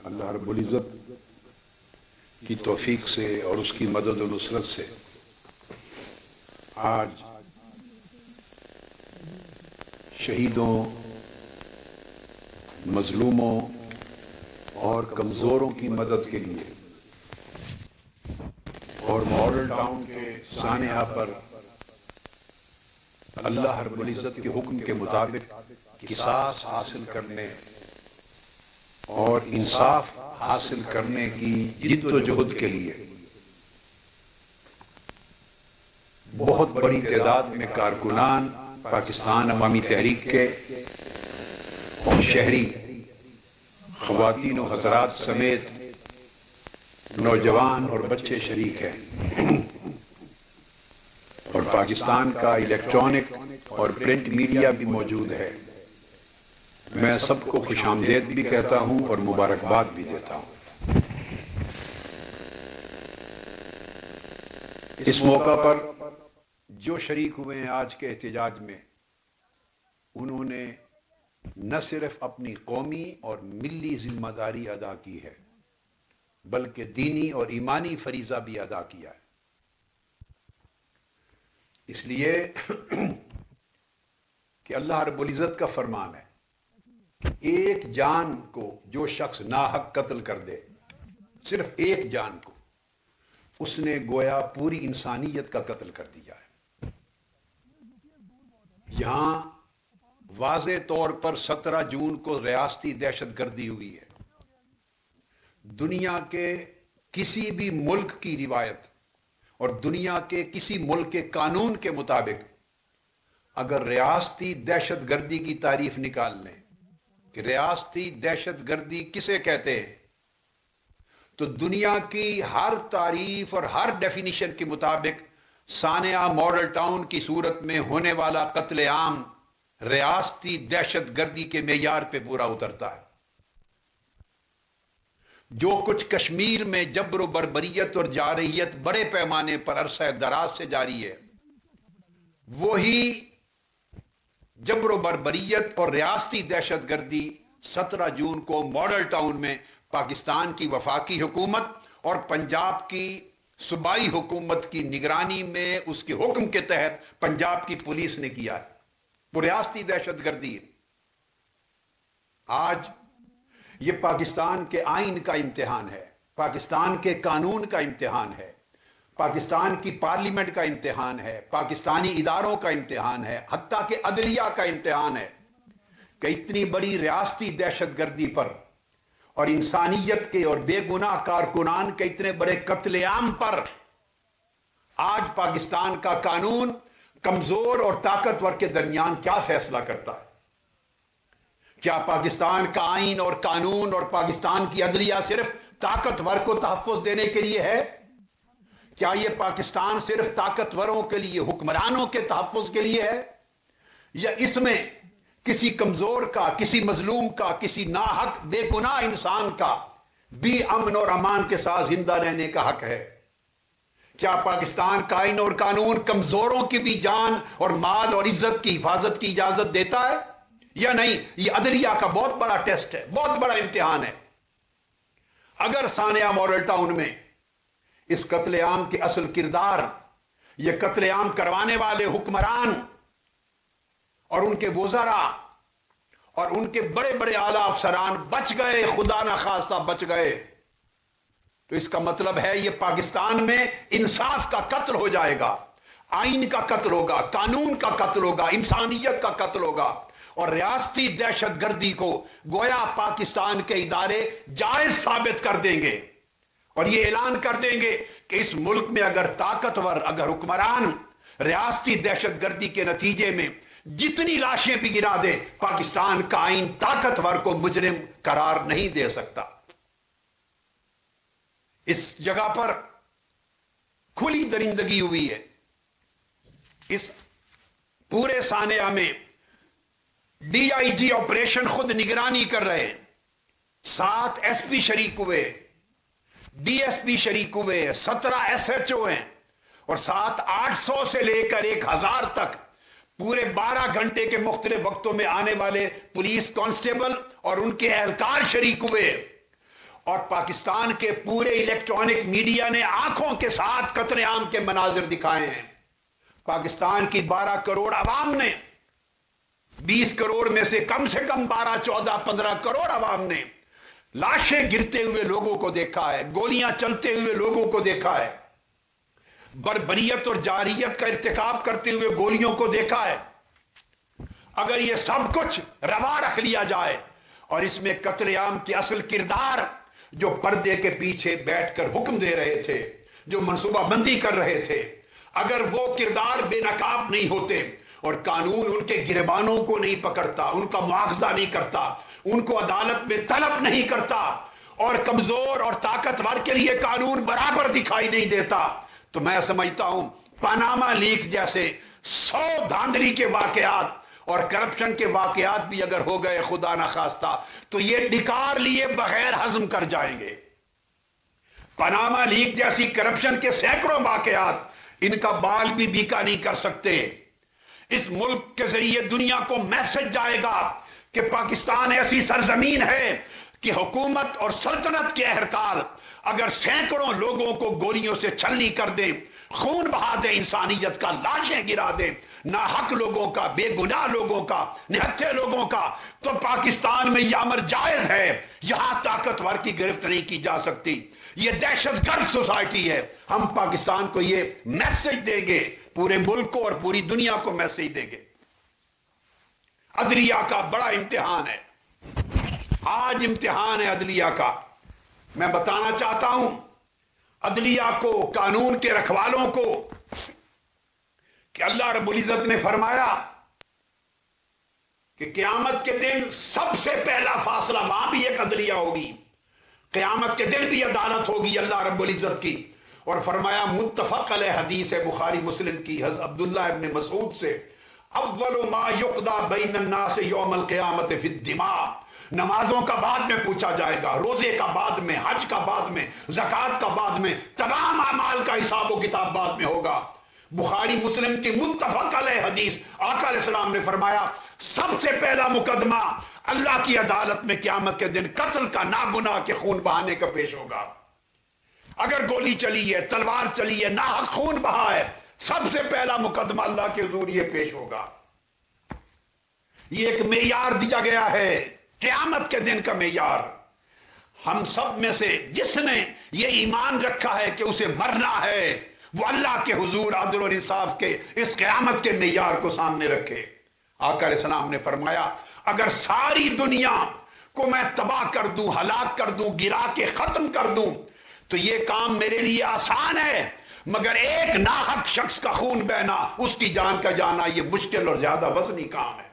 اللہ رب العزت کی توفیق سے اور اس کی مدد و نصرت سے آج شہیدوں، مظلوموں اور کمزوروں کی مدد کے لیے اور ماڈل ٹاؤن کے سانحہ پر اللہ رب العزت کے حکم کے مطابق قصاص حاصل کرنے اور انصاف حاصل کرنے کی جد و جہد کے لیے بہت بڑی تعداد میں کارکنان پاکستان عوامی تحریک کے اور شہری خواتین و حضرات سمیت نوجوان اور بچے شریک ہیں، اور پاکستان کا الیکٹرانک اور پرنٹ میڈیا بھی موجود ہے۔ میں سب کو خوش آمدید بھی کہتا ہوں اور مبارکباد بھی دیتا ہوں۔ اس موقع پر جو شریک ہوئے ہیں آج کے احتجاج میں، انہوں نے نہ صرف اپنی قومی اور ملی ذمہ داری ادا کی ہے بلکہ دینی اور ایمانی فریضہ بھی ادا کیا ہے۔ اس لیے کہ اللہ رب العزت کا فرمان ہے کہ ایک جان کو جو شخص ناحق قتل کر دے، صرف ایک جان کو، اس نے گویا پوری انسانیت کا قتل کر دیا ہے۔ یہاں واضح طور پر 17 جون کو ریاستی دہشت گردی ہوئی ہے۔ دنیا کے کسی بھی ملک کی روایت اور دنیا کے کسی ملک کے قانون کے مطابق اگر ریاستی دہشت گردی کی تعریف نکال لیں کہ ریاستی دہشت گردی کسے کہتے ہیں، تو دنیا کی ہر تعریف اور ہر ڈیفینیشن کے مطابق سانحہ ماڈل ٹاؤن کی صورت میں ہونے والا قتل عام ریاستی دہشت گردی کے معیار پہ پورا اترتا ہے۔ جو کچھ کشمیر میں جبر و بربریت اور جارحیت بڑے پیمانے پر عرصہ دراز سے جاری ہے، وہی جبر و بربریت اور ریاستی دہشت گردی 17 جون کو ماڈل ٹاؤن میں پاکستان کی وفاقی حکومت اور پنجاب کی صوبائی حکومت کی نگرانی میں اس کے حکم کے تحت پنجاب کی پولیس نے کیا ہے۔ وہ ریاستی دہشت گردی ہے۔ آج یہ پاکستان کے آئین کا امتحان ہے، پاکستان کے قانون کا امتحان ہے، پاکستان کی پارلیمنٹ کا امتحان ہے، پاکستانی اداروں کا امتحان ہے، حتیٰ کہ عدلیہ کا امتحان ہے کہ اتنی بڑی ریاستی دہشت گردی پر اور انسانیت کے اور بے گناہ کارکنان کے اتنے بڑے قتل عام پر آج پاکستان کا قانون کمزور اور طاقتور کے درمیان کیا فیصلہ کرتا ہے؟ کیا پاکستان کا آئین اور قانون اور پاکستان کی عدلیہ صرف طاقتور کو تحفظ دینے کے لیے ہے؟ کیا یہ پاکستان صرف طاقتوروں کے لیے، حکمرانوں کے تحفظ کے لیے ہے، یا اس میں کسی کمزور کا، کسی مظلوم کا، کسی ناحق بے گناہ انسان کا بھی امن اور امان کے ساتھ زندہ رہنے کا حق ہے؟ کیا پاکستان کا آئین اور قانون کمزوروں کی بھی جان اور مال اور عزت کی حفاظت کی اجازت دیتا ہے یا نہیں؟ یہ عدلیہ کا بہت بڑا ٹیسٹ ہے، بہت بڑا امتحان ہے۔ اگر سانحہ ماڈل ٹاؤن میں اس قتل عام کے اصل کردار، یہ قتل عام کروانے والے حکمران اور ان کے وزراء اور ان کے بڑے بڑے اعلیٰ افسران بچ گئے، خدا نخواستہ بچ گئے، تو اس کا مطلب ہے یہ پاکستان میں انصاف کا قتل ہو جائے گا، آئین کا قتل ہوگا، قانون کا قتل ہوگا، انسانیت کا قتل ہوگا، اور ریاستی دہشت گردی کو گویا پاکستان کے ادارے جائز ثابت کر دیں گے اور یہ اعلان کر دیں گے کہ اس ملک میں اگر طاقتور، اگر حکمران ریاستی دہشت گردی کے نتیجے میں جتنی لاشیں بھی گرا دے، پاکستان کا آئین طاقتور کو مجرم قرار نہیں دے سکتا۔ اس جگہ پر کھلی درندگی ہوئی ہے۔ اس پورے سانحہ میں ڈی آئی جی آپریشن خود نگرانی کر رہے ہیں، 7 ایس پی شریک ہوئے، ڈی ایس پی شریک ہوئے، 17 ایس ایچ او ہیں، اور 800 سے لے کر 1000 تک پورے 12 گھنٹے کے مختلف وقتوں میں آنے والے پولیس کانسٹیبل اور ان کے اہلکار شریک ہوئے، اور پاکستان کے پورے الیکٹرانک میڈیا نے آنکھوں کے ساتھ قتل عام کے مناظر دکھائے ہیں۔ پاکستان کی 12 کروڑ عوام نے، 20 کروڑ میں سے کم 12 14 15 کروڑ عوام نے لاشیں گرتے ہوئے لوگوں کو دیکھا ہے، گولیاں چلتے ہوئے لوگوں کو دیکھا ہے، بربریت اور جاریت کا ارتکاب کرتے ہوئے گولیوں کو دیکھا ہے۔ اگر یہ سب کچھ روا رکھ لیا جائے اور اس میں قتل عام کے اصل کردار جو پردے کے پیچھے بیٹھ کر حکم دے رہے تھے، جو منصوبہ بندی کر رہے تھے، اگر وہ کردار بے نقاب نہیں ہوتے اور قانون ان کے گریبانوں کو نہیں پکڑتا، ان کا مواخذہ نہیں کرتا، ان کو عدالت میں طلب نہیں کرتا، اور کمزور اور طاقتور کے لیے قانون برابر دکھائی نہیں دیتا، تو میں سمجھتا ہوں پاناما لیکس جیسے 100 دھاندلی کے واقعات اور کرپشن کے واقعات بھی اگر ہو گئے خدا نخواستہ تو یہ ڈکار لیے بغیر ہضم کر جائیں گے۔ پاناما لیک جیسی کرپشن کے سینکڑوں واقعات ان کا بال بھی بیکا نہیں کر سکتے۔ اس ملک کے ذریعے دنیا کو میسج جائے گا کہ پاکستان ایسی سرزمین ہے کہ حکومت اور سلطنت کے اہلکار اگر سینکڑوں لوگوں کو گولیوں سے چھلنی کر دیں، خون بہا دیں انسانیت کا، لاشیں گرا دیں ناحق لوگوں کا، بے گناہ لوگوں کا، نہتھے لوگوں کا، تو پاکستان میں یہ امر جائز ہے۔ یہاں طاقتور کی گرفت نہیں کی جا سکتی، یہ دہشت گرد سوسائٹی ہے۔ ہم پاکستان کو یہ میسج دیں گے، پورے ملک کو اور پوری دنیا کو میسج دیں گے۔ عدلیہ کا بڑا امتحان ہے، آج امتحان ہے عدلیہ کا۔ میں بتانا چاہتا ہوں عدلیہ کو، قانون کے رکھوالوں کو، کہ اللہ رب العزت نے فرمایا کہ قیامت کے دن سب سے پہلا فاصلہ وہاں بھی ایک عدلیہ ہوگی، قیامت کے دن بھی عدالت ہوگی اللہ رب العزت کی۔ اور فرمایا متفق علیہ حدیث ہے بخاری مسلم کی، حضرت عبداللہ ابن مسعود سے، اول ما یقضی بین الناس یوم القیامت فی الدماء، نمازوں کا بعد میں پوچھا جائے گا، روزے کا بعد میں، حج کا بعد میں، زکوٰۃ کا بعد میں، تمام اعمال کا حساب و کتاب بعد میں ہوگا۔ بخاری مسلم کی متفق علیہ حدیث، آقا علیہ السلام نے فرمایا سب سے پہلا مقدمہ اللہ کی عدالت میں قیامت کے دن قتل کا، ناگناہ کے خون بہانے کا پیش ہوگا۔ اگر گولی چلی ہے، تلوار چلی ہے، ناحق خون بہا ہے، سب سے پہلا مقدمہ اللہ کے حضور یہ پیش ہوگا۔ یہ ایک معیار دیا گیا ہے، قیامت کے دن کا معیار۔ ہم سب میں سے جس نے یہ ایمان رکھا ہے کہ اسے مرنا ہے، وہ اللہ کے حضور عدل اور انصاف کے اس قیامت کے معیار کو سامنے رکھے۔ آقا علیہ السلام نے فرمایا اگر ساری دنیا کو میں تباہ کر دوں، ہلاک کر دوں، گرا کے ختم کر دوں تو یہ کام میرے لیے آسان ہے، مگر ایک ناحق شخص کا خون بہنا، اس کی جان کا جانا، یہ مشکل اور زیادہ وزنی کام ہے۔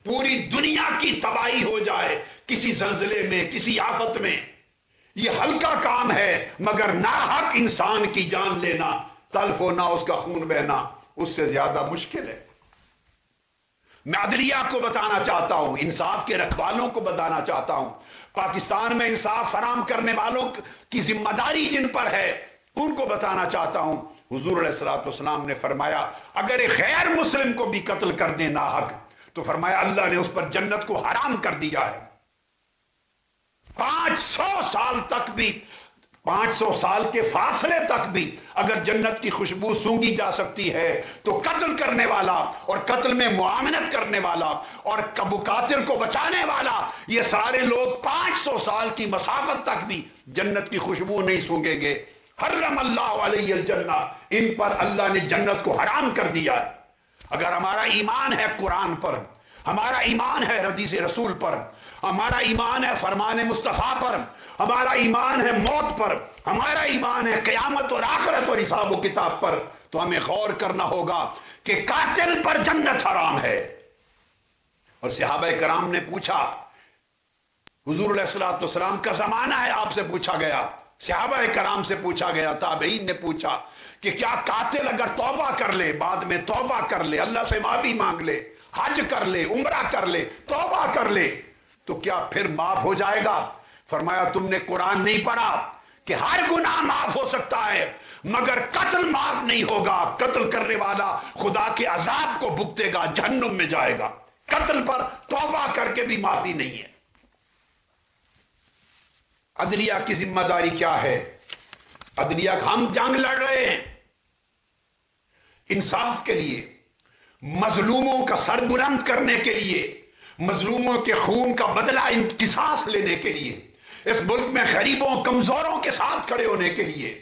پوری دنیا کی تباہی ہو جائے کسی زلزلے میں، کسی آفت میں، یہ ہلکا کام ہے، مگر ناحق انسان کی جان لینا، تلف ہونا، اس کا خون بہنا، اس سے زیادہ مشکل ہے۔ میں عدلیہ کو بتانا چاہتا ہوں، انصاف کے رکھوالوں کو بتانا چاہتا ہوں، پاکستان میں انصاف فراہم کرنے والوں کی ذمہ داری جن پر ہے ان کو بتانا چاہتا ہوں۔ حضور علیہ السلام نے فرمایا اگر ایک غیر مسلم کو بھی قتل کر دے ناحق تو فرمایا اللہ نے اس پر جنت کو حرام کر دیا ہے۔ 500 سال تک بھی، 500 سال کے فاصلے تک بھی اگر جنت کی خوشبو سونگھی جا سکتی ہے تو قتل کرنے والا اور قتل میں معاونت کرنے والا اور قاتل کو بچانے والا، یہ سارے لوگ 500 سال کی مسافت تک بھی جنت کی خوشبو نہیں سونگیں گے۔ حرم اللہ علیہ الجنہ، ان پر اللہ نے جنت کو حرام کر دیا ہے۔ اگر ہمارا ایمان ہے قرآن پر، ہمارا ایمان ہے حدیث رسول پر، ہمارا ایمان ہے فرمان مصطفیٰ پر، ہمارا ایمان ہے موت پر، ہمارا ایمان ہے قیامت اور آخرت اور حساب و کتاب پر، تو ہمیں غور کرنا ہوگا کہ قاتل پر جنت حرام ہے۔ اور صحابہ کرام نے پوچھا، حضور علیہ السلام کا زمانہ ہے، آپ سے پوچھا گیا، صحابہ کرام سے پوچھا گیا، تابعین نے پوچھا کہ کیا قاتل اگر توبہ کر لے، بعد میں توبہ کر لے، اللہ سے معافی مانگ لے، حج کر لے، عمرہ کر لے، توبہ کر لے، تو کیا پھر معاف ہو جائے گا؟ فرمایا تم نے قرآن نہیں پڑھا کہ ہر گناہ معاف ہو سکتا ہے مگر قتل معاف نہیں ہوگا۔ قتل کرنے والا خدا کے عذاب کو بھگتے گا، جہنم میں جائے گا۔ قتل پر توبہ کر کے بھی معافی نہیں ہے۔ عدلیہ کی ذمہ داری کیا ہے؟ عدلیہ ہم جنگ لڑ رہے ہیں انصاف کے لیے، مظلوموں کا سر بلند کرنے کے لیے، مظلوموں کے خون کا بدلہ قصاص لینے کے لیے، اس ملک میں غریبوں کمزوروں کے ساتھ کھڑے ہونے کے لیے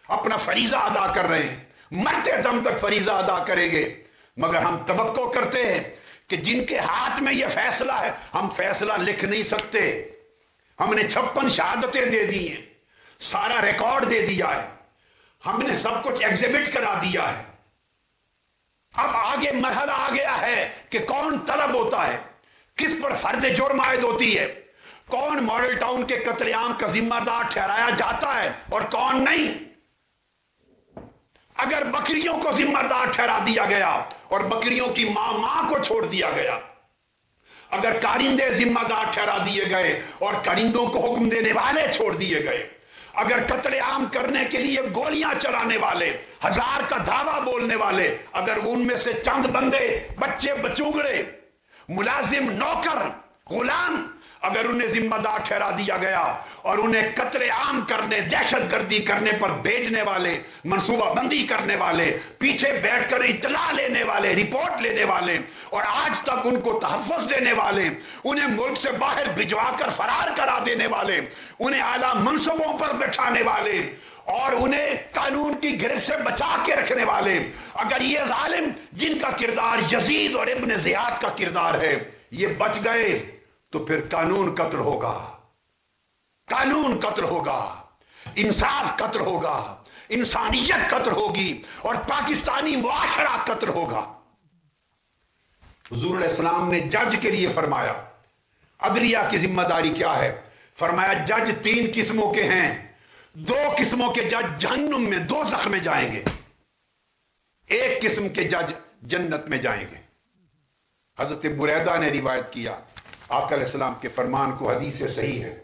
اپنا فریضہ ادا کر رہے ہیں، مرتے دم تک فریضہ ادا کریں گے۔ مگر ہم توقع کرتے ہیں کہ جن کے ہاتھ میں یہ فیصلہ ہے، ہم فیصلہ لکھ نہیں سکتے، ہم نے 56 شہادتیں دے دی ہیں، سارا ریکارڈ دے دیا ہے، ہم نے سب کچھ ایگزیبٹ کرا دیا ہے۔ اب آگے مرحلہ آ گیا ہے کہ کون طلب ہوتا ہے، کس پر فرض جرم عائد ہوتی ہے، کون ماڈل ٹاؤن کے قتل عام کا ذمہ دار ٹھہرایا جاتا ہے اور کون نہیں۔ اگر بکریوں کو ذمہ دار ٹھہرا دیا گیا اور بکریوں کی ماں کو چھوڑ دیا گیا، اگر کارندے ذمہ دار ٹھہرا دیے گئے اور کارندوں کو حکم دینے والے چھوڑ دیے گئے، اگر قتل عام کرنے کے لیے گولیاں چلانے والے، 1000 کا دعویٰ بولنے والے، اگر ان میں سے چند بندے، بچے بچوگڑے، ملازم، نوکر، غلام، اگر انہیں ذمہ دار ٹھہرا دیا گیا اور انہیں قتل عام کرنے، دہشت گردی کرنے پر بھیجنے والے، منصوبہ بندی کرنے والے، پیچھے بیٹھ کر اطلاع لینے والے، رپورٹ لینے والے اور آج تک ان کو تحفظ دینے والے، انہیں ملک سے باہر بھجوا کر فرار کرا دینے والے، انہیں اعلیٰ منصبوں پر بٹھانے والے اور انہیں قانون کی گرفت سے بچا کے رکھنے والے، اگر یہ ظالم جن کا کردار یزید اور ابن زیاد کا کردار ہے یہ بچ گئے تو پھر قانون قتل ہوگا، قانون قتل ہوگا، انصاف قتل ہوگا، انسانیت قتل ہوگی اور پاکستانی معاشرہ قتل ہوگا۔ حضور علیہ السلام نے جج کے لیے فرمایا عدلیہ کی ذمہ داری کیا ہے؟ فرمایا جج 3 قسموں کے ہیں، 2 قسموں کے جج جہنم میں، دوزخ میں جائیں گے، 1 قسم کے جج جنت میں جائیں گے۔ حضرت بریدہ نے روایت کیا، آقا علیہ السلام کے فرمان کو حدیث سے صحیح ہے،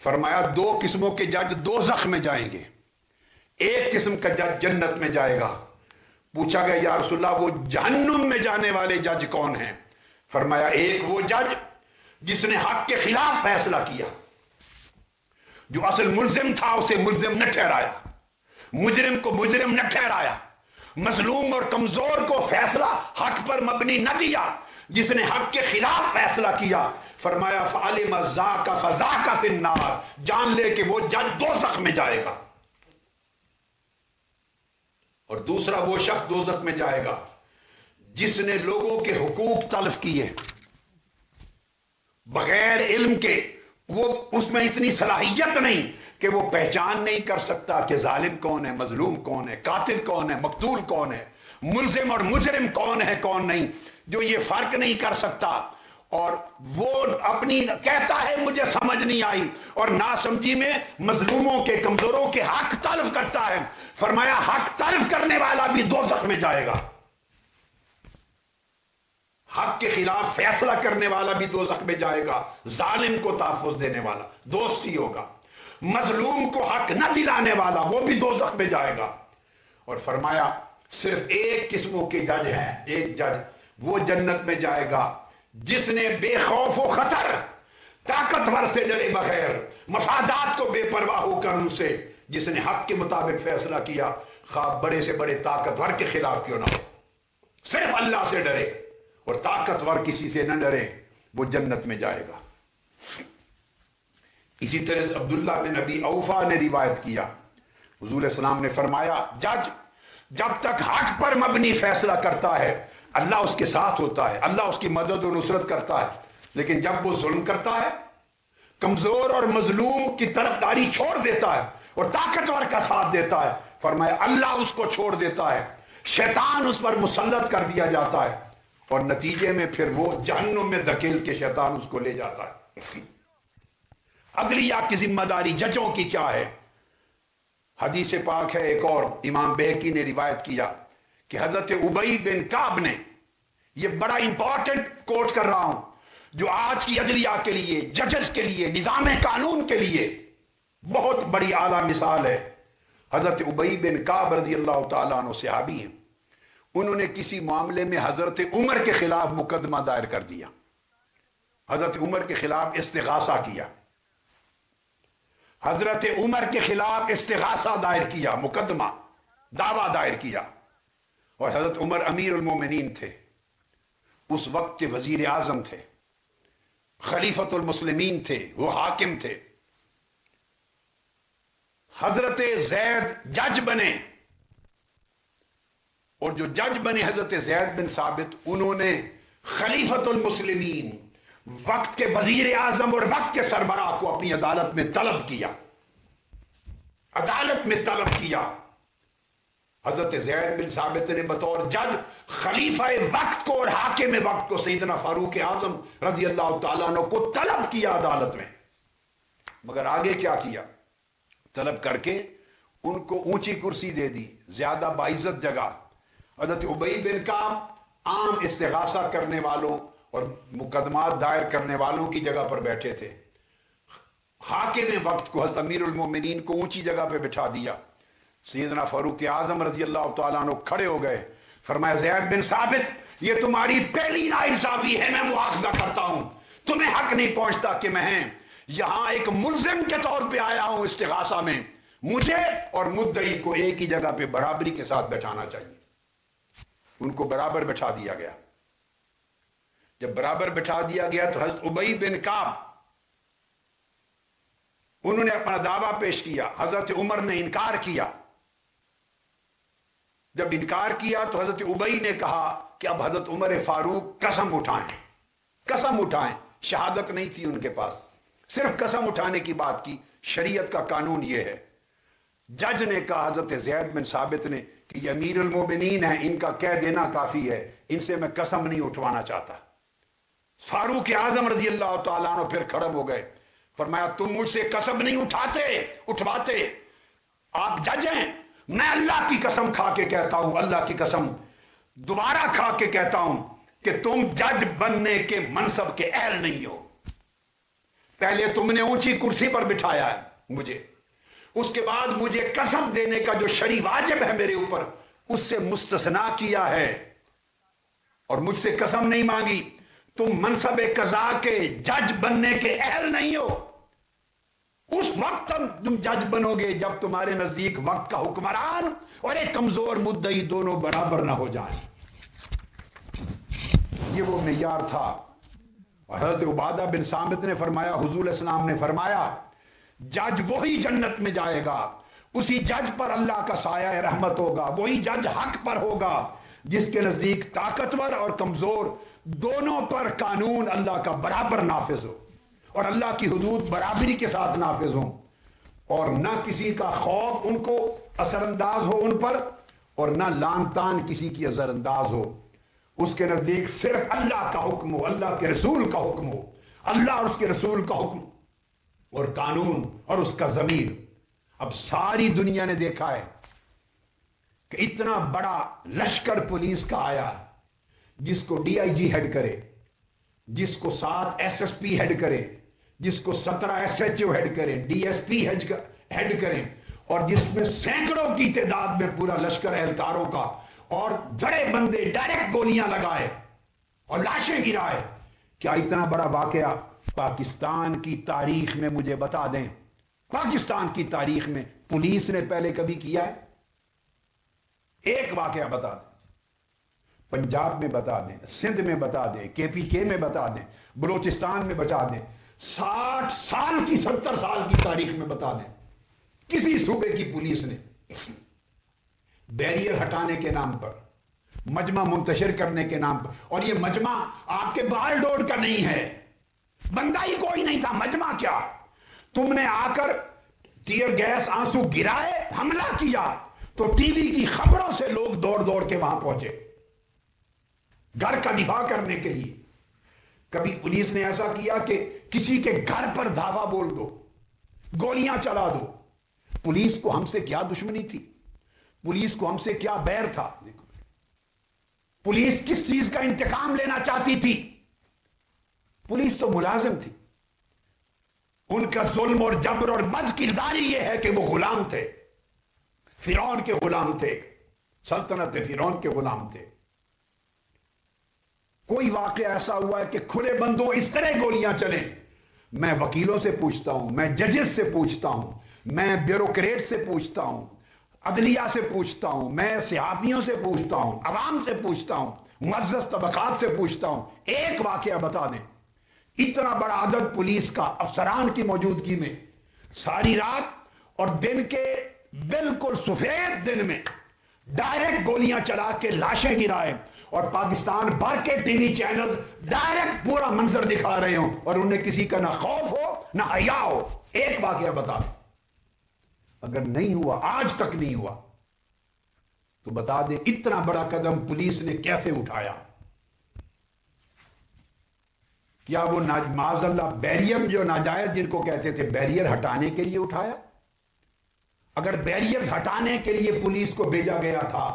فرمایا 2 قسموں کے جج دوزخ میں جائیں گے، 1 قسم کا جج جنت میں جائے گا۔ پوچھا گیا یا رسول اللہ وہ جہنم میں جانے والے جج کون ہیں؟ فرمایا ایک وہ جج جس نے حق کے خلاف فیصلہ کیا، جو اصل ملزم تھا اسے ملزم نہ ٹھہرایا، مجرم کو مجرم نہ ٹھہرایا، مظلوم اور کمزور کو فیصلہ حق پر مبنی نہ دیا، جس نے حق کے خلاف فیصلہ کیا۔ فرمایا فعلم ذاک فذاک فی النار، جان لے کہ وہ جج دوزخ میں جائے گا۔ اور دوسرا وہ شخص دوزخ میں جائے گا جس نے لوگوں کے حقوق تلف کیے بغیر علم کے، وہ اس میں اتنی صلاحیت نہیں کہ وہ پہچان نہیں کر سکتا کہ ظالم کون ہے، مظلوم کون ہے، قاتل کون ہے، مقتول کون ہے، ملزم اور مجرم کون ہے کون نہیں، جو یہ فرق نہیں کر سکتا اور وہ اپنی کہتا ہے مجھے سمجھ نہیں آئی اور ناسمجھی میں مظلوموں کے، کمزوروں کے حق تلف کرتا ہے۔ فرمایا حق تلف کرنے والا بھی دوزخ میں جائے گا، حق کے خلاف فیصلہ کرنے والا بھی دوزخ میں جائے گا، ظالم کو تحفظ دینے والا دوستی ہوگا، مظلوم کو حق نہ دلانے والا وہ بھی دوزخ میں جائے گا۔ اور فرمایا صرف 1 قسموں کے جج ہیں، ایک جج وہ جنت میں جائے گا جس نے بے خوف و خطر، طاقتور سے ڈرے بغیر، مفادات کو بے پرواہ ہو کر ان سے، جس نے حق کے مطابق فیصلہ کیا، خواہ بڑے سے بڑے طاقتور کے خلاف کیوں نہ ہو، صرف اللہ سے ڈرے اور طاقتور کسی سے نہ ڈرے، وہ جنت میں جائے گا۔ اسی طرح سے عبداللہ بن ابی اوفا نے روایت کیا، حضور علیہ السلام نے فرمایا جج جب تک حق پر مبنی فیصلہ کرتا ہے اللہ اس کے ساتھ ہوتا ہے، اللہ اس کی مدد و نصرت کرتا ہے، لیکن جب وہ ظلم کرتا ہے، کمزور اور مظلوم کی طرفداری چھوڑ دیتا ہے اور طاقتور کا ساتھ دیتا ہے، فرمایا اللہ اس کو چھوڑ دیتا ہے، شیطان اس پر مسلط کر دیا جاتا ہے اور نتیجے میں پھر وہ جہنم میں دھکیل کے شیطان اس کو لے جاتا ہے۔ عدلیہ کی ذمہ داری ججوں کی کیا ہے؟ حدیث پاک ہے ایک اور، امام بہقی نے روایت کیا کہ حضرت ابی بن کعب نے، یہ بڑا امپورٹنٹ کوٹ کر رہا ہوں، جو آج کی عدلیہ کے لیے، ججز کے لیے، نظام قانون کے لیے بہت بڑی اعلیٰ مثال ہے۔ حضرت ابی بن کعب رضی اللہ تعالیٰ عنہ صحابی ہیں، انہوں نے کسی معاملے میں حضرت عمر کے خلاف مقدمہ دائر کر دیا، حضرت عمر کے خلاف استغاثہ کیا۔ حضرت عمر کے خلاف استغاثہ دائر کیا، مقدمہ دعویٰ دائر کیا، اور حضرت عمر امیر المومنین تھے، اس وقت کے وزیر اعظم تھے، خلیفۃ المسلمین تھے، وہ حاکم تھے۔ حضرت زید جج بنے، اور جو جج بنے حضرت زید بن ثابت، انہوں نے خلیفۃ المسلمین، وقت کے وزیر اعظم اور وقت کے سربراہ کو اپنی عدالت میں طلب کیا، عدالت میں طلب کیا۔ حضرت زید بن ثابت نے بطور جج خلیفہ وقت کو اور حاکم وقت کو سیدنا فاروق اعظم رضی اللہ تعالیٰ عنہ کو طلب کیا عدالت میں، مگر آگے کیا کیا؟ طلب کر کے ان کو اونچی کرسی دے دی، زیادہ باعزت جگہ۔ حضرت ابی بن کعب عام استغاثہ کرنے والوں اور مقدمات دائر کرنے والوں کی جگہ پر بیٹھے تھے، حاکم وقت کو حضرت امیر المومنین کو اونچی جگہ پہ بٹھا دیا۔ سیدنا فاروق اعظم رضی اللہ تعالیٰ عنہ کھڑے ہو گئے، فرمایا زید بن ثابت یہ تمہاری پہلی ناانصافی ہے، میں مواخذہ کرتا ہوں، تمہیں حق نہیں پہنچتا کہ میں یہاں ایک ملزم کے طور پہ آیا ہوں استغاثہ میں، مجھے اور مدعی کو ایک ہی جگہ پہ برابری کے ساتھ بٹھانا چاہیے۔ ان کو برابر بٹھا دیا گیا۔ جب برابر بٹھا دیا گیا تو حضرت ابی بن کعب انہوں نے اپنا دعویٰ پیش کیا، حضرت عمر نے انکار کیا۔ جب انکار کیا تو حضرت ابی نے کہا کہ اب حضرت عمر فاروق قسم اٹھائیں، قسم اٹھائیں۔ شہادت نہیں تھی ان کے پاس، صرف قسم اٹھانے کی بات کی۔ شریعت کا قانون یہ ہے، جج نے کہا حضرت زید بن ثابت نے کہ یہ امیر المومنین ہیں، ان کا کہہ دینا کافی ہے، ان سے میں قسم نہیں اٹھوانا چاہتا۔ فاروق اعظم رضی اللہ تعالیٰ عنہ پھر کھڑے ہو گئے، فرمایا تم مجھ سے قسم نہیں اٹھواتے، آپ جج ہیں، میں اللہ کی قسم کھا کے کہتا ہوں، اللہ کی قسم دوبارہ کھا کے کہتا ہوں کہ تم جج بننے کے منصب کے اہل نہیں ہو۔ پہلے تم نے اونچی کرسی پر بٹھایا ہے مجھے، اس کے بعد مجھے قسم دینے کا جو شرعی واجب ہے میرے اوپر، اس سے مستثنا کیا ہے اور مجھ سے قسم نہیں مانگی۔ تم منصب قضا کے جج بننے کے اہل نہیں ہو۔ اس وقت تم جج بنو گے جب تمہارے نزدیک وقت کا حکمران اور ایک کمزور مدعی دونوں برابر نہ ہو جائیں۔ یہ وہ معیار تھا۔ حضرت عبادہ بن صامت نے فرمایا، حضور السلام نے فرمایا جج وہی جنت میں جائے گا، اسی جج پر اللہ کا سایہ رحمت ہوگا، وہی جج حق پر ہوگا جس کے نزدیک طاقتور اور کمزور دونوں پر قانون اللہ کا برابر نافذ ہو اور اللہ کی حدود برابری کے ساتھ نافذ ہوں، اور نہ کسی کا خوف ان کو اثر انداز ہو ان پر، اور نہ لان تان کسی کی اثر انداز ہو۔ اس کے نزدیک صرف اللہ کا حکم ہو، اللہ کے رسول کا حکم ہو، اللہ اور اس کے رسول کا حکم اور قانون اور اس کا ضمیر۔ اب ساری دنیا نے دیکھا ہے کہ اتنا بڑا لشکر پولیس کا آیا جس کو ڈی آئی جی ہیڈ کرے، جس کو 7 ایس ایس پی ہیڈ کرے، جس کو 17 ایس ایچ او ہیڈ کریں، ڈی ایس پی ہیڈ کریں، اور جس میں سینکڑوں کی تعداد میں پورا لشکر اہلکاروں کا، اور بڑے بندے ڈائریکٹ گولیاں لگائے اور لاشیں گرائے۔ کیا اتنا بڑا واقعہ پاکستان کی تاریخ میں مجھے بتا دیں، پاکستان کی تاریخ میں پولیس نے پہلے کبھی کیا ہے؟ ایک واقعہ بتا دیں، پنجاب میں بتا دیں، سندھ میں بتا دیں، کے پی کے میں بتا دیں، بلوچستان میں بتا دیں، 60 سال کی 70 سال کی تاریخ میں بتا دیں کسی صوبے کی پولیس نے بیریئر ہٹانے کے نام پر، مجمع منتشر کرنے کے نام پر، اور یہ مجمع آپ کے بال ڈوڑ کا نہیں ہے، بندہ ہی کوئی نہیں تھا، مجمع کیا، تم نے آ کر ٹیئر گیس آنسو گرائے، حملہ کیا تو ٹی وی کی خبروں سے لوگ دوڑ دوڑ کے وہاں پہنچے گھر کا دفاع کرنے کے لیے۔ کبھی پولیس نے ایسا کیا کہ کسی کے گھر پر دھاوا بول دو، گولیاں چلا دو؟ پولیس کو ہم سے کیا دشمنی تھی؟ پولیس کو ہم سے کیا بیر تھا؟ پولیس کس چیز کا انتقام لینا چاہتی تھی؟ پولیس تو ملازم تھی۔ ان کا ظلم اور جبر اور بد کرداری یہ ہے کہ وہ غلام تھے، فرعون کے غلام تھے، سلطنت فرعون کے غلام تھے۔ کوئی واقعہ ایسا ہوا ہے کہ کھلے بندوں اس طرح گولیاں چلیں، میں وکیلوں سے پوچھتا ہوں، میں ججز سے پوچھتا ہوں، میں بیوروکریٹ سے پوچھتا ہوں، عدلیہ سے پوچھتا ہوں، میں صحافیوں سے پوچھتا ہوں، عوام سے پوچھتا ہوں، معزز طبقات سے پوچھتا ہوں، ایک واقعہ بتا دیں اتنا بڑا عدد پولیس کا افسران کی موجودگی میں ساری رات اور دن کے بالکل سفید دن میں ڈائریکٹ گولیاں چلا کے لاشیں گرائے اور پاکستان بھر کے ٹی وی چینل ڈائریکٹ پورا منظر دکھا رہے ہوں اور انہیں کسی کا نہ خوف ہو نہ حیا ہو. ایک واقعہ بتا دیں. اگر نہیں ہوا، آج تک نہیں ہوا، تو بتا دیں اتنا بڑا قدم پولیس نے کیسے اٹھایا. کیا وہ معاذ اللہ بیریئر جو ناجائز جن کو کہتے تھے بیریئر ہٹانے کے لیے اٹھایا؟ اگر بیریئرز ہٹانے کے لیے پولیس کو بھیجا گیا تھا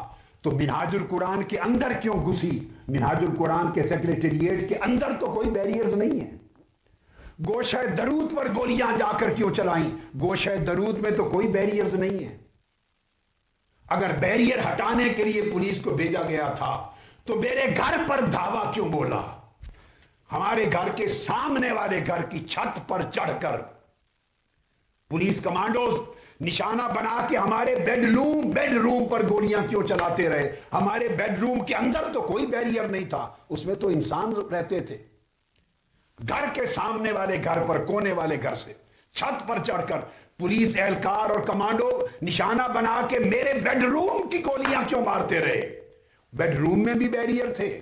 تو منہاج القرآن کے اندر کیوں گھسی؟ منہاج القرآن کے سیکریٹریٹ کے اندر تو کوئی بیریئرز نہیں ہے. گوشہ درود پر گولیاں جا کر کیوں چلائیں؟ گوشہ درود میں تو کوئی بیریئرز نہیں ہے. اگر بیریئر ہٹانے کے لیے پولیس کو بھیجا گیا تھا تو میرے گھر پر دھاوا کیوں بولا؟ ہمارے گھر کے سامنے والے گھر کی چھت پر چڑھ کر پولیس کمانڈوز نشانہ بنا کے ہمارے بیڈ روم پر گولیاں کیوں چلاتے رہے؟ ہمارے بیڈ روم کے اندر تو کوئی بیریئر نہیں تھا، اس میں تو انسان رہتے تھے. گھر کے سامنے والے گھر پر، کونے والے گھر سے چھت پر چڑھ کر پولیس اہلکار اور کمانڈو نشانہ بنا کے میرے بیڈ روم کی گولیاں کیوں مارتے رہے؟ بیڈ روم میں بھی بیریئر تھے.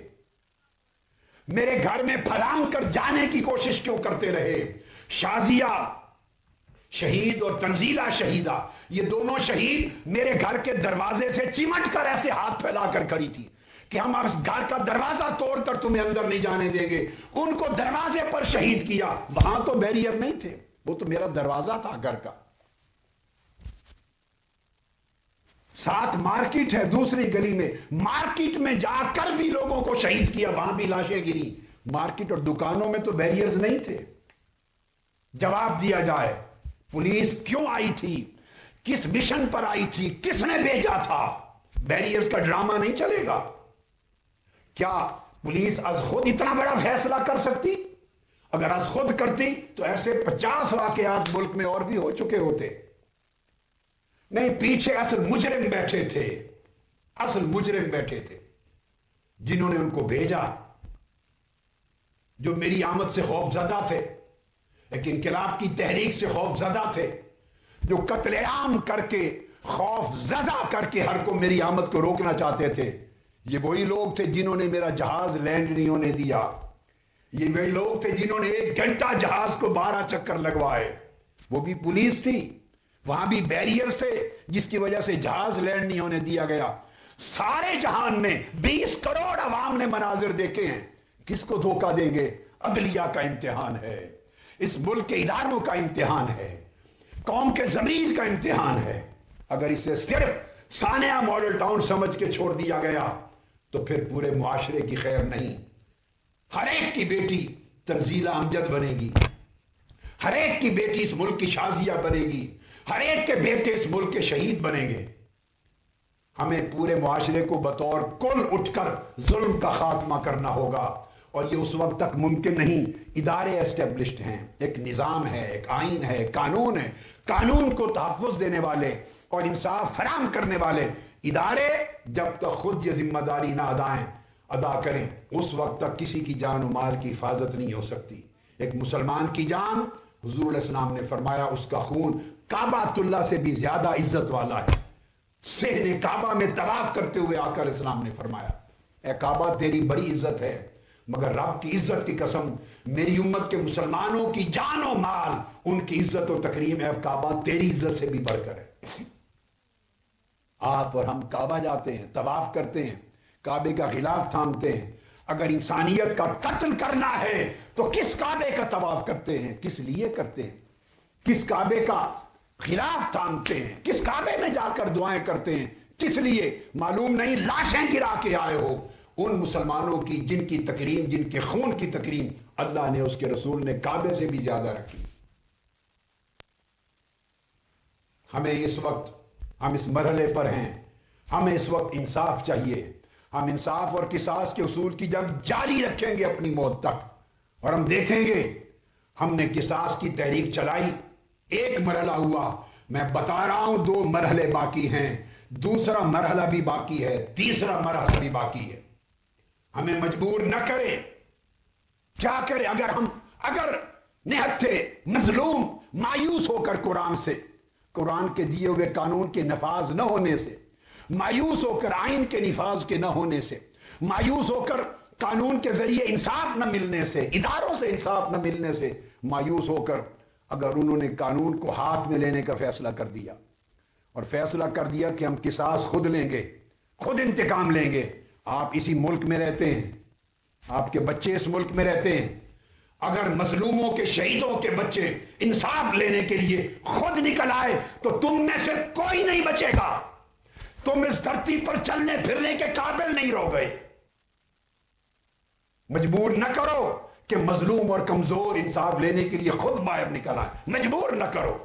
میرے گھر میں پھلانگ کر جانے کی کوشش کیوں کرتے رہے؟ شازیہ شہید اور تنزیلہ شہیدہ، یہ دونوں شہید میرے گھر کے دروازے سے چمٹ کر ایسے ہاتھ پھیلا کر کھڑی تھی کہ ہم اس گھر کا دروازہ توڑ کر تمہیں اندر نہیں جانے دیں گے. ان کو دروازے پر شہید کیا. وہاں تو بیریئر نہیں تھے، وہ تو میرا دروازہ تھا گھر کا. ساتھ مارکیٹ ہے دوسری گلی میں، مارکیٹ میں جا کر بھی لوگوں کو شہید کیا، وہاں بھی لاشیں گری. مارکیٹ اور دکانوں میں تو بیریئرز نہیں تھے. جواب دیا جائے پولیس کیوں آئی تھی؟ کس مشن پر آئی تھی؟ کس نے بھیجا تھا؟ بیریئرز کا ڈرامہ نہیں چلے گا. کیا پولیس از خود اتنا بڑا فیصلہ کر سکتی؟ اگر از خود کرتی تو ایسے 50 واقعات ملک میں اور بھی ہو چکے ہوتے. نہیں، پیچھے اصل مجرم بیٹھے تھے، اصل مجرم بیٹھے تھے جنہوں نے ان کو بھیجا، جو میری آمد سے خوف زدہ تھے، ایک انقلاب کی تحریک سے خوف زدہ تھے، جو قتل عام کر کے خوف زدہ کر کے ہر کو میری آمد کو روکنا چاہتے تھے. یہ وہی لوگ تھے جنہوں نے میرا جہاز لینڈ نہیں ہونے دیا. یہ وہی لوگ تھے جنہوں نے 1 گھنٹہ جہاز کو 12 چکر لگوائے. وہ بھی پولیس تھی، وہاں بھی بیریئر تھے جس کی وجہ سے جہاز لینڈ نہیں ہونے دیا گیا. سارے جہان میں 20 کروڑ عوام نے مناظر دیکھے ہیں. کس کو دھوکہ دیں گے؟ عدلیہ کا امتحان ہے، اس ملک کے اداروں کا امتحان ہے، قوم کے ضمیر کا امتحان ہے. اگر اسے صرف سانیہ ماڈل ٹاؤن سمجھ کے چھوڑ دیا گیا تو پھر پورے معاشرے کی خیر نہیں. ہر ایک کی بیٹی تنزیلہ امجد بنے گی، ہر ایک کی بیٹی اس ملک کی شازیہ بنے گی، ہر ایک کے بیٹے اس ملک کے شہید بنیں گے. ہمیں پورے معاشرے کو بطور کل اٹھ کر ظلم کا خاتمہ کرنا ہوگا، اور یہ اس وقت تک ممکن نہیں. ادارے اسٹیبلشڈ ہیں، ایک نظام ہے، ایک آئین ہے، قانون ہے. قانون کو تحفظ دینے والے اور انصاف فراہم کرنے والے ادارے جب تک خود یہ ذمہ داری نہ ادا کریں، اس وقت تک کسی کی جان و مال کی حفاظت نہیں ہو سکتی. ایک مسلمان کی جان، حضور علیہ السلام نے فرمایا، اس کا خون کعبۃ اللہ سے بھی زیادہ عزت والا ہے. صحن کعبہ میں طواف کرتے ہوئے آقا علیہ السلام نے فرمایا، اے کعبہ تیری بڑی عزت ہے، مگر رب کی عزت کی قسم، میری امت کے مسلمانوں کی جان و مال، ان کی عزت و تکریم ہے کعبہ تیری عزت سے بھی بڑھ کر ہے. آپ اور ہم کعبہ جاتے ہیں، طواف کرتے ہیں، کعبے کا غلاف تھامتے ہیں. اگر انسانیت کا قتل کرنا ہے تو کس کعبے کا طواف کرتے ہیں؟ کس لیے کرتے ہیں؟ کس کعبے کا غلاف تھامتے ہیں؟ کس کعبے میں جا کر دعائیں کرتے ہیں؟ کس لیے؟ معلوم نہیں لاشیں گرا کے آئے ہو ان مسلمانوں کی جن کی تکریم، جن کے خون کی تکریم اللہ نے، اس کے رسول نے کعبے سے بھی زیادہ رکھی. ہمیں اس وقت، ہم اس مرحلے پر ہیں، ہمیں اس وقت انصاف چاہیے. ہم انصاف اور قصاص کے اصول کی جنگ جاری رکھیں گے اپنی موت تک، اور ہم دیکھیں گے ہم نے قصاص کی تحریک چلائی، ایک مرحلہ ہوا، میں بتا رہا ہوں 2 مرحلے باقی ہیں، دوسرا مرحلہ بھی باقی ہے، تیسرا مرحلہ بھی باقی ہے۔ ہمیں مجبور نہ کرے، کیا کرے اگر نہتے مظلوم مایوس ہو کر قرآن کے دیے ہوئے قانون کے نفاذ نہ ہونے سے، مایوس ہو کر آئین کے نفاذ کے نہ ہونے سے، مایوس ہو کر قانون کے ذریعے انصاف نہ ملنے سے، اداروں سے انصاف نہ ملنے سے مایوس ہو کر اگر انہوں نے قانون کو ہاتھ میں لینے کا فیصلہ کر دیا اور فیصلہ کر دیا کہ ہم قصاص خود لیں گے، خود انتقام لیں گے۔ آپ اسی ملک میں رہتے ہیں، آپ کے بچے اس ملک میں رہتے ہیں، اگر مظلوموں کے شہیدوں کے بچے انصاف لینے کے لیے خود نکل آئے تو تم میں سے کوئی نہیں بچے گا، تم اس دھرتی پر چلنے پھرنے کے قابل نہیں رہو گے۔ مجبور نہ کرو کہ مظلوم اور کمزور انصاف لینے کے لیے خود باہر نکل آئے، مجبور نہ کرو۔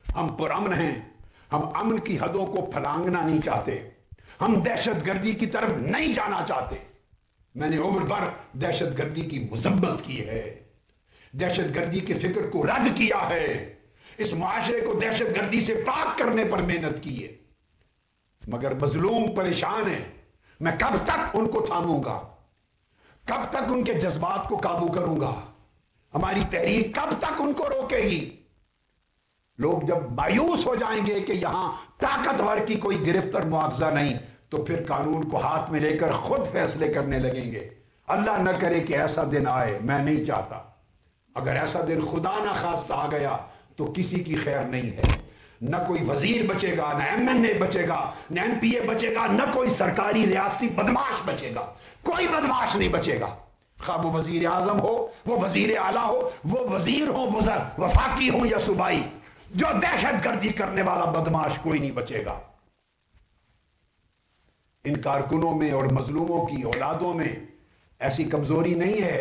ہم پرامن ہیں، ہم امن کی حدوں کو پھلانگنا نہیں چاہتے، ہم دہشت گردی کی طرف نہیں جانا چاہتے۔ میں نے عمر بھر دہشت گردی کی مذمت کی ہے، دہشت گردی کے فکر کو رد کیا ہے، اس معاشرے کو دہشت گردی سے پاک کرنے پر محنت کی ہے، مگر مظلوم پریشان ہیں۔ میں کب تک ان کو تھاموں گا؟ کب تک ان کے جذبات کو قابو کروں گا؟ ہماری تحریک کب تک ان کو روکے گی؟ لوگ جب مایوس ہو جائیں گے کہ یہاں طاقتور کی کوئی گرفت اور مواخذہ نہیں، تو پھر قانون کو ہاتھ میں لے کر خود فیصلے کرنے لگیں گے۔ اللہ نہ کرے کہ ایسا دن آئے، میں نہیں چاہتا۔ اگر ایسا دن خدا نہ خواستہ آ گیا تو کسی کی خیر نہیں ہے، نہ کوئی وزیر بچے گا، نہ ایم این اے بچے گا، نہ ایم پی اے بچے گا، نہ کوئی سرکاری ریاستی بدماش بچے گا، کوئی بدماش نہیں بچے گا، خواہ وہ وزیر اعظم ہو، وہ وزیر اعلیٰ ہو، وہ وزیر ہو، وفاقی ہو یا صوبائی، جو دہشت گردی کرنے والا بدماش کوئی نہیں بچے گا۔ ان کارکنوں میں اور مظلوموں کی اولادوں میں ایسی کمزوری نہیں ہے،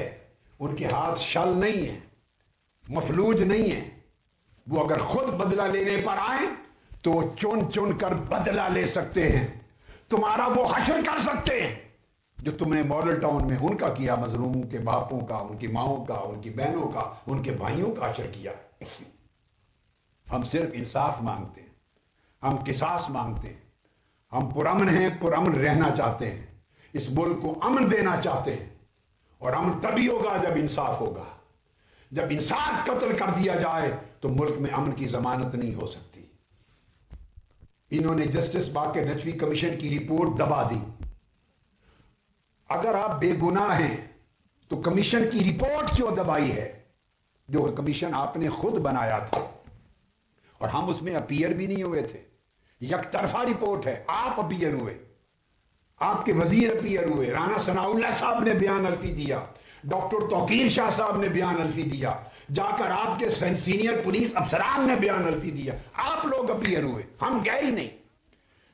ان کے ہاتھ شل نہیں ہیں، مفلوج نہیں ہیں۔ وہ اگر خود بدلہ لینے پر آئیں تو وہ چن چن کر بدلہ لے سکتے ہیں، تمہارا وہ حشر کر سکتے ہیں جو تم نے ماڈل ٹاؤن میں ان کا کیا، مظلوموں کے باپوں کا، ان کی ماؤں کا، ان کی بہنوں کا، ان کے بھائیوں کا حشر کیا۔ ہم صرف انصاف مانگتے ہیں، ہم قصاص مانگتے ہیں، ہم پرامن ہیں، پرامن رہنا چاہتے ہیں، اس ملک کو امن دینا چاہتے ہیں، اور امن تبھی ہوگا جب انصاف ہوگا۔ جب انصاف قتل کر دیا جائے تو ملک میں امن کی ضمانت نہیں ہو سکتی۔ انہوں نے جسٹس باقر نقوی کمیشن کی رپورٹ دبا دی۔ اگر آپ بے گناہ ہیں تو کمیشن کی رپورٹ کیوں دبائی ہے، جو کمیشن آپ نے خود بنایا تھا، اور ہم اس میں اپیئر بھی نہیں ہوئے تھے۔ یک طرفہ رپورٹ ہے، آپ اپیئر ہوئے، آپ کے وزیر اپیئر ہوئے، رانا ثناء اللہ صاحب نے بیان الفی دیا، ڈاکٹر توقیر شاہ صاحب نے بیان الفی دیا، جا کر آپ کے سینئر پولیس افسران نے بیان الفی دیا، آپ لوگ اپیئر ہوئے، ہم گئے ہی نہیں۔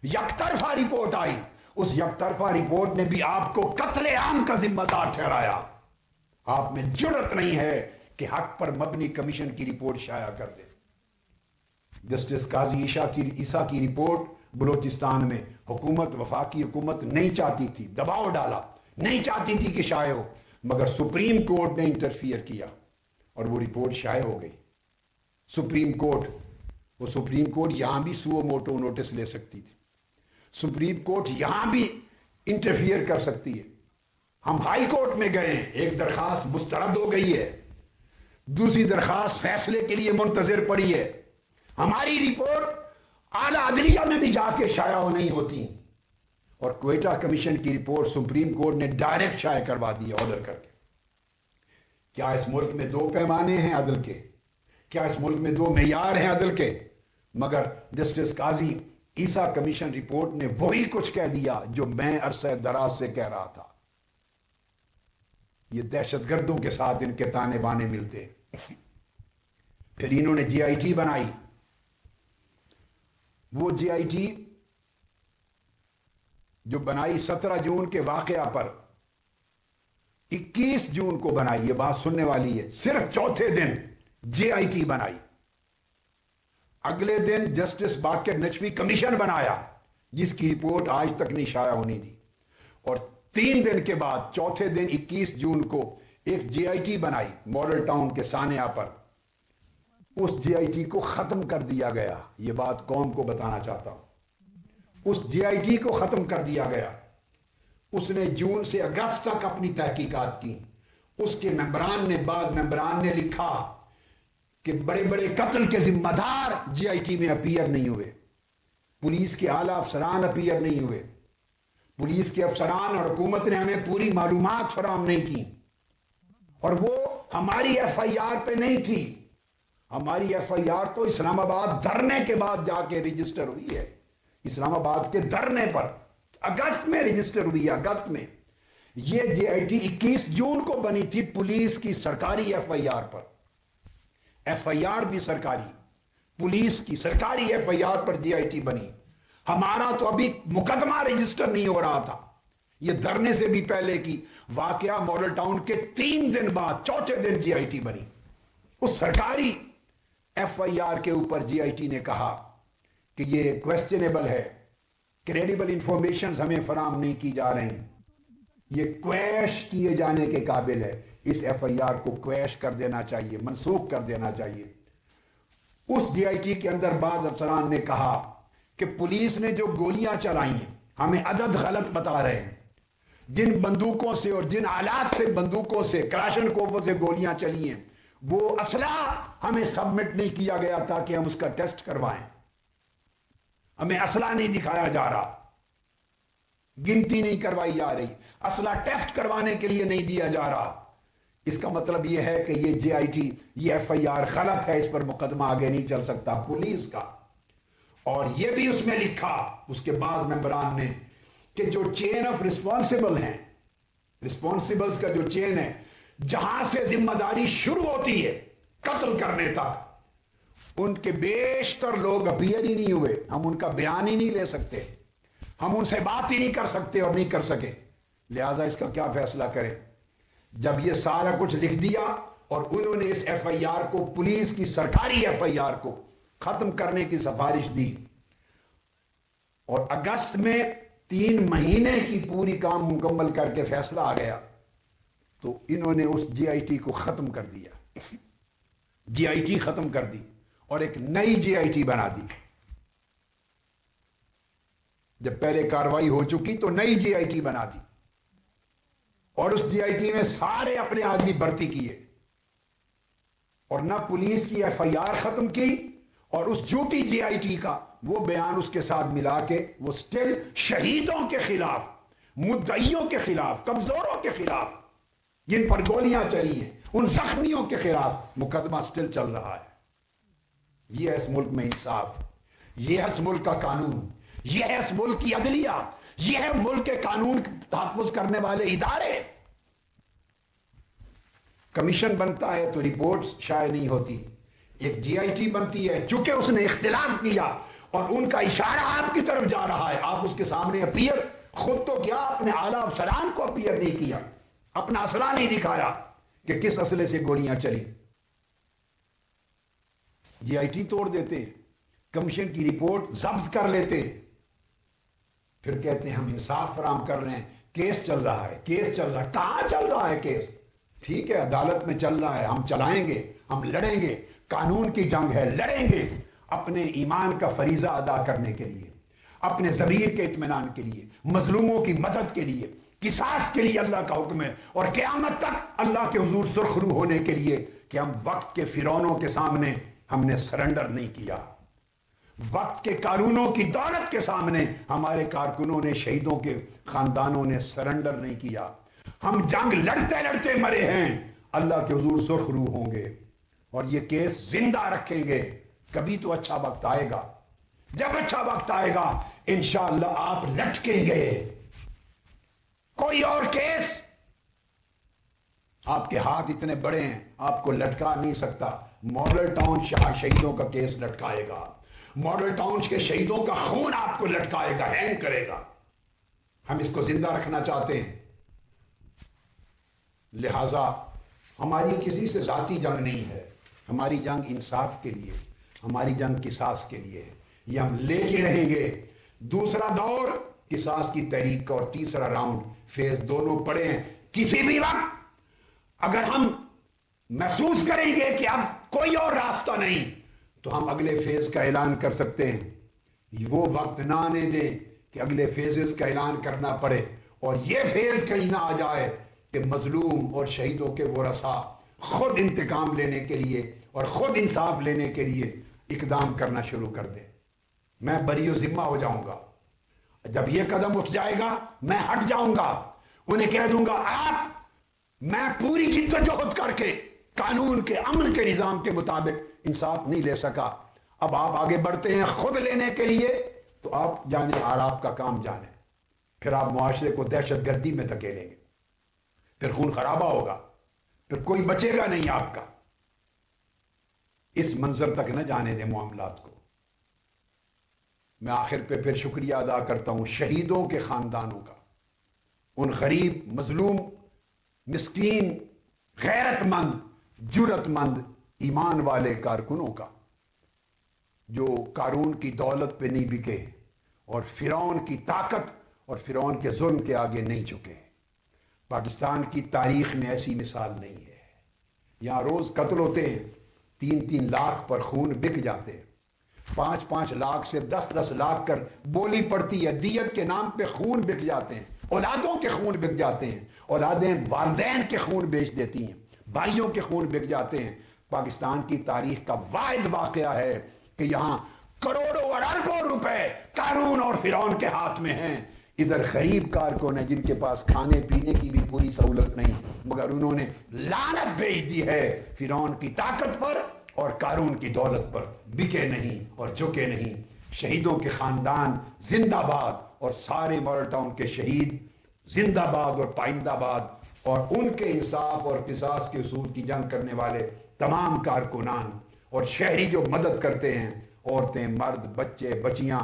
یک طرفہ رپورٹ آئی، اس یک طرفہ رپورٹ نے بھی آپ کو قتل عام کا ذمہ دار ٹھہرایا۔ آپ میں جرأت نہیں ہے کہ حق پر مبنی کمیشن کی رپورٹ شائع کر دے۔ جسٹس قاضی عیسیٰ کی رپورٹ بلوچستان میں حکومت، وفاقی حکومت نہیں چاہتی تھی، دباؤ ڈالا، نہیں چاہتی تھی کہ شائع ہو، مگر سپریم کورٹ نے انٹرفیئر کیا اور وہ رپورٹ شائع ہو گئی۔ سپریم کورٹ یہاں بھی سو موٹو نوٹس لے سکتی تھی، سپریم کورٹ یہاں بھی انٹرفیئر کر سکتی ہے۔ ہم ہائی کورٹ میں گئے ہیں، ایک درخواست مسترد ہو گئی ہے، دوسری درخواست فیصلے کے لیے منتظر پڑی ہے۔ ہماری رپورٹ اعلیٰ عدلیہ میں بھی جا کے شائع نہیں ہوتی، اور کوئٹہ کمیشن کی رپورٹ سپریم کورٹ نے ڈائریکٹ شائع کروا دی آرڈر کر کے۔ کیا اس ملک میں 2 پیمانے ہیں عدل کے؟ کیا اس ملک میں 2 معیار ہیں عدل کے؟ مگر جسٹس قاضی عیسیٰ کمیشن رپورٹ نے وہی کچھ کہہ دیا جو میں عرصہ دراز سے کہہ رہا تھا۔ یہ دہشت گردوں کے ساتھ ان کے تانے بانے ملتے ہیں۔ پھر انہوں نے جی آئی ٹی بنائی، وہ جی آئی ٹی جو بنائی 17 جون کے واقعہ پر، 21 جون کو بنائی، یہ بات سننے والی ہے، صرف چوتھے دن جے آئی ٹی بنائی، اگلے دن جسٹس باقر نقوی کمیشن بنایا جس کی رپورٹ آج تک نہیں شائع ہونی دی، اور 3 دن کے بعد چوتھے دن 21 جون کو ایک جے آئی ٹی بنائی ماڈل ٹاؤن کے سانحہ پر، اس جے آئی ٹی کو ختم کر دیا گیا. یہ بات قوم کو بتانا چاہتا ہوں. اس جے آئی ٹی کو ختم کر دیا گیا. اس نے جون سے اگست تک اپنی تحقیقات کی. اس کے بعض ممبران نے لکھا کہ بڑے بڑے قتل کے ذمہ دار جے آئی ٹی میں اپیئر نہیں ہوئے، پولیس کے اعلیٰ افسران اپیئر نہیں ہوئے، پولیس کے افسران اور حکومت نے ہمیں پوری معلومات فراہم نہیں کی، اور وہ ہماری ایف آئی آر پہ نہیں تھی. ہماری ایف آئی آر تو اسلام آباد دھرنے کے بعد جا کے رجسٹر ہوئی ہے. اسلام آباد کے دھرنے پر اگست میں رجسٹر ہوئی ہے. اگست میں یہ جے آئی ٹی 21 جون کو بنی تھی پولیس کی سرکاری ایف آئی آر پر. ایف آئی آر بھی سرکاری، پولیس کی سرکاری ایف آئی آر پر جے آئی ٹی بنی. ہمارا تو ابھی مقدمہ رجسٹر نہیں ہو رہا تھا. یہ دھرنے سے بھی پہلے کی واقعہ ماڈل ٹاؤن کے 3 دن بعد چوتھے دن جے آئی ٹی بنی. اس سرکاری ایف آئی آر کے اوپر جے آئی ٹی نے کہا کہ یہ کویسچنیبل ہے، کریڈیبل انفارمیشنز ہمیں فراہم نہیں کی جا رہی، یہ کویش کیے جانے کے قابل ہے، اس ایف آئی آر کو کویش کر دینا چاہیے، منسوخ کر دینا چاہیے. اس جے آئی ٹی کے اندر بعض افسران نے کہا کہ پولیس نے جو گولیاں چلائی ہیں ہمیں عدد غلط بتا رہے ہیں، جن بندوقوں سے اور جن آلات سے بندوقوں سے کراشن کوفوں سے گولیاں چلی ہیں وہ اسلحہ ہمیں سبمٹ نہیں کیا گیا تاکہ ہم اس کا ٹیسٹ کروائیں. ہمیں اسلحہ نہیں دکھایا جا رہا، گنتی نہیں کروائی جا رہی، اسلحہ ٹیسٹ کروانے کے لیے نہیں دیا جا رہا. اس کا مطلب یہ ہے کہ یہ جے آئی ٹی، یہ ایف آئی آر غلط ہے، اس پر مقدمہ آگے نہیں چل سکتا پولیس کا. اور یہ بھی اس میں لکھا اس کے بعض ممبران نے کہ جو چین آف رسپانسبل ہیں، رسپانسبلز کا جو چین ہے، جہاں سے ذمہ داری شروع ہوتی ہے قتل کرنے تک، ان کے بیشتر لوگ اپیئر ہی نہیں ہوئے. ہم ان کا بیان ہی نہیں لے سکتے، ہم ان سے بات ہی نہیں کر سکتے اور نہیں کر سکے. لہٰذا اس کا کیا فیصلہ کریں؟ جب یہ سارا کچھ لکھ دیا اور انہوں نے اس ایف آئی آر کو، پولیس کی سرکاری ایف آئی آر کو ختم کرنے کی سفارش دی، اور اگست میں 3 مہینے کی پوری کام مکمل کر کے فیصلہ آ گیا، تو انہوں نے اس جے آئی ٹی کو ختم کر دیا. جے آئی ٹی ختم کر دی اور ایک نئی جے آئی ٹی بنا دی. جب پہلے کاروائی ہو چکی تو نئی جے آئی ٹی بنا دی، اور اس جے آئی ٹی میں سارے اپنے آدمی بھرتی کیے، اور نہ پولیس کی ایف آئی آر ختم کی، اور اس جھوٹی جے آئی ٹی کا وہ بیان اس کے ساتھ ملا کے وہ سٹل شہیدوں کے خلاف، مدعیوں کے خلاف، کمزوروں کے خلاف، جن پر گولیاں چلی ہیں، ان زخمیوں کے خلاف مقدمہ سٹل چل رہا ہے. یہ ہے اس ملک میں انصاف، یہ ہے اس ملک کا قانون، یہ ہے اس ملک کی عدلیہ، یہ ہے ملک کے قانون تحفظ کرنے والے ادارے. کمیشن بنتا ہے تو رپورٹ شائع نہیں ہوتی. ایک جے آئی ٹی بنتی ہے، چونکہ اس نے اختلاف کیا اور ان کا اشارہ آپ کی طرف جا رہا ہے، آپ اس کے سامنے اپیئر، خود تو کیا اپنے اعلیٰ افسران کو اپیئر نہیں کیا، اپنا اسلحہ نہیں دکھایا کہ کس اسلحے سے گولیاں چلی. جے آئی ٹی توڑ دیتے، کمیشن کی رپورٹ ضبط کر لیتے، پھر کہتے ہیں ہم انصاف فراہم کر رہے ہیں، کیس چل رہا ہے، کیس چل رہا ہے. کہاں چل رہا ہے کیس؟ ٹھیک ہے عدالت میں چل رہا ہے، ہم چلائیں گے، ہم لڑیں گے، قانون کی جنگ ہے، لڑیں گے اپنے ایمان کا فریضہ ادا کرنے کے لیے، اپنے ضمیر کے اطمینان کے لیے، مظلوموں کی مدد کے لیے، قصاص کے لیے اللہ کا حکم ہے، اور قیامت تک اللہ کے حضور سرخ رو ہونے کے لیے کہ ہم وقت کے فرعونوں کے سامنے ہم نے سرنڈر نہیں کیا، وقت کے قانونوں کی دولت کے سامنے ہمارے کارکنوں نے، شہیدوں کے خاندانوں نے سرنڈر نہیں کیا. ہم جنگ لڑتے لڑتے مرے ہیں، اللہ کے حضور سرخ رو ہوں گے اور یہ کیس زندہ رکھیں گے. کبھی تو اچھا وقت آئے گا، جب اچھا وقت آئے گا انشاءاللہ آپ لٹکیں گے. کوئی اور کیس، آپ کے ہاتھ اتنے بڑے ہیں آپ کو لٹکا نہیں سکتا. ماڈل ٹاؤن شہیدوں کا کیس لٹکائے گا، ماڈل ٹاؤن کے شہیدوں کا خون آپ کو لٹکائے گا، ہینگ کرے گا. ہم اس کو زندہ رکھنا چاہتے ہیں. لہذا ہماری کسی سے ذاتی جنگ نہیں ہے، ہماری جنگ انصاف کے لیے، ہماری جنگ قصاص کے لیے ہے. یہ ہم لے کے رہیں گے. دوسرا دور قصاص کی تحریک کا اور تیسرا راؤنڈ فیز دونوں پڑے ہیں. کسی بھی وقت اگر ہم محسوس کریں گے کہ اب کوئی اور راستہ نہیں تو ہم اگلے فیز کا اعلان کر سکتے ہیں۔ وہ وقت نہ آنے دیں کہ اگلے فیزز کا اعلان کرنا پڑے اور یہ فیز کہیں نہ آ جائے کہ مظلوم اور شہیدوں کے ورثاء خود انتقام لینے کے لیے اور خود انصاف لینے کے لیے اقدام کرنا شروع کر دیں۔ میں بری و ذمہ ہو جاؤں گا، جب یہ قدم اٹھ جائے گا میں ہٹ جاؤں گا، انہیں کہہ دوں گا آپ، میں پوری جدوجہد کر کے قانون کے امن کے نظام کے مطابق انصاف نہیں لے سکا، اب آپ آگے بڑھتے ہیں خود لینے کے لیے تو آپ جانیں اور آپ کا کام جانیں، پھر آپ معاشرے کو دہشت گردی میں دھکیلیں گے، پھر خون خرابہ ہوگا، پھر کوئی بچے گا نہیں آپ کا۔ اس منظر تک نہ جانے دیں معاملات کو۔ میں آخر پہ پھر شکریہ ادا کرتا ہوں شہیدوں کے خاندانوں کا، ان غریب، مظلوم، مسکین، غیرت مند، جرت مند، ایمان والے کارکنوں کا، جو قارون کی دولت پہ نہیں بکے اور فرعون کی طاقت اور فرعون کے ظلم کے آگے نہیں جھکے۔ پاکستان کی تاریخ میں ایسی مثال نہیں ہے۔ یہاں روز قتل ہوتے ہیں، 3-3 لاکھ پر خون بک جاتے ہیں، 5-5 لاکھ سے 10-10 لاکھ کر بولی پڑتی ہے، دیت کے نام پہ خون بک جاتے ہیں، اولادوں کے خون بک جاتے ہیں، اولادیں والدین کے خون بیچ دیتی ہیں، بھائیوں کے خون بک جاتے ہیں۔ پاکستان کی تاریخ کا واحد واقعہ ہے کہ یہاں کروڑوں اور اربوں روپے قارون اور فرعون کے ہاتھ میں ہیں، ادھر غریب کارکن ہیں جن کے پاس کھانے پینے کی بھی پوری سہولت نہیں، مگر انہوں نے لعنت بھیج دی ہے فرعون کی طاقت پر اور قارون کی دولت پر، بکے نہیں اور جھکے نہیں۔ شہیدوں کے خاندان زندہ باد، اور سارے ماڈل ٹاؤن کے شہید زندہ باد اور پائندہ باد، اور ان کے انصاف اور قصاص کے اصول کی جنگ کرنے والے تمام کارکنان اور شہری جو مدد کرتے ہیں، عورتیں، مرد، بچے، بچیاں،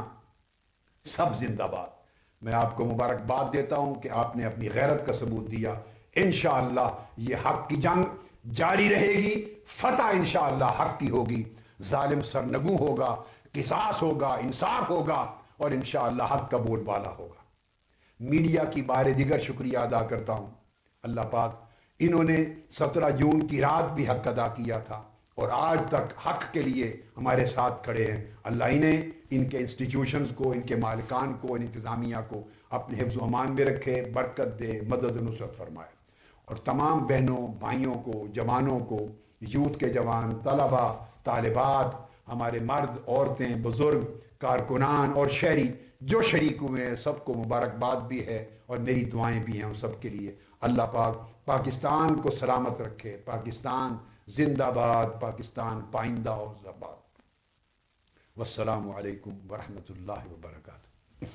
سب زندہ باد۔ میں آپ کو مبارکباد دیتا ہوں کہ آپ نے اپنی غیرت کا ثبوت دیا۔ انشاءاللہ یہ حق کی جنگ جاری رہے گی، فتح انشاءاللہ حق کی ہوگی، ظالم سرنگوں ہوگا، قصاص ہوگا، انصاف ہوگا، اور انشاءاللہ حق کا بول بالا ہوگا۔ میڈیا کی بار دیگر شکریہ ادا کرتا ہوں۔ اللہ پاک، انہوں نے 17 جون کی رات بھی حق ادا کیا تھا اور آج تک حق کے لیے ہمارے ساتھ کھڑے ہیں۔ اللہ انہیں، ان کے انسٹیٹیوشنز کو، ان کے مالکان کو، ان انتظامیہ کو اپنے حفظ و امان میں رکھے، برکت دے، مدد و نصرت فرمائے، اور تمام بہنوں، بھائیوں کو، جوانوں کو، یوتھ کے جوان، طلباء، طالبات، ہمارے مرد، عورتیں، بزرگ، کارکنان اور شہری جو شریک ہوئے ہیں، سب کو مبارکباد بھی ہے اور میری دعائیں بھی ہیں ان سب کے لیے۔ اللہ پاک پاکستان کو سلامت رکھے۔ پاکستان زندہ باد، پاکستان پائندہ اور زندہ باد۔ والسلام علیکم ورحمۃ اللہ وبرکاتہ۔